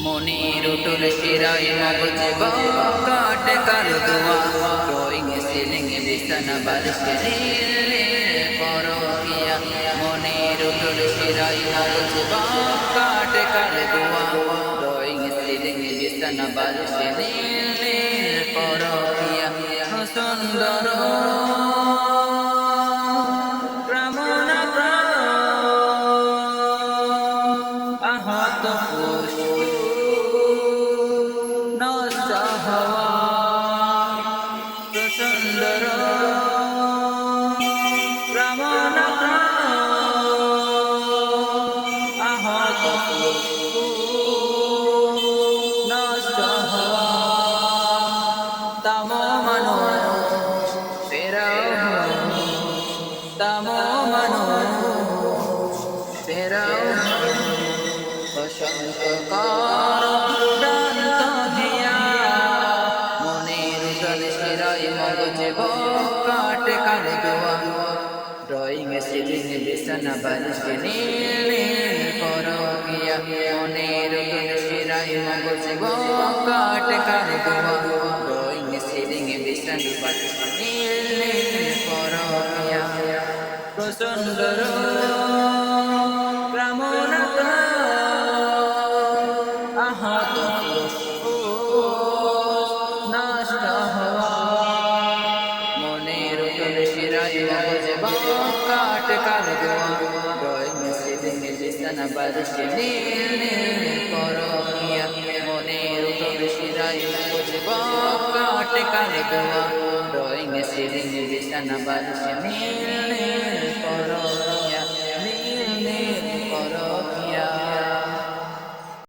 মনির উঠুর শিরায় মগজে কাটে কালো দোয়া ড্রয়িং সিলিং বিছানা বালিশে নীলে পরকিয়া মনির উঠুর শিরায় মগজে কাটে কালো দোয়া ড্রয়িং সিলিং বিছানা বালিশে নীলে পরকিয়া সুন্দর সুন্দর রমণ আহত নষ্ট হওয়া তাম মানুষ ফেরাও তাম মানুষ ফেরাও বসন্ত কর মগজে কাটে কালো দোয়া ড্রয়িং সিলিং বিছানা বালিশে নীলে পরকিয়া মনের শিরায় মগজে কাটে কালো দোয়া ড্রয়িং সিলিং বিছানা বালিশে নীলে পরকিয়া প্রচন্ড কামনা আহত কাটে কালো দোয়া ড্রয়িং সিলিং বিছানা বালিশে নীলে পরকিয়া মনের উঠোন শিরায় মগজে কাটে কালো দোয়া ড্রয়িং সিলিং বিছানা বালিশে নীলে পরকিয়া।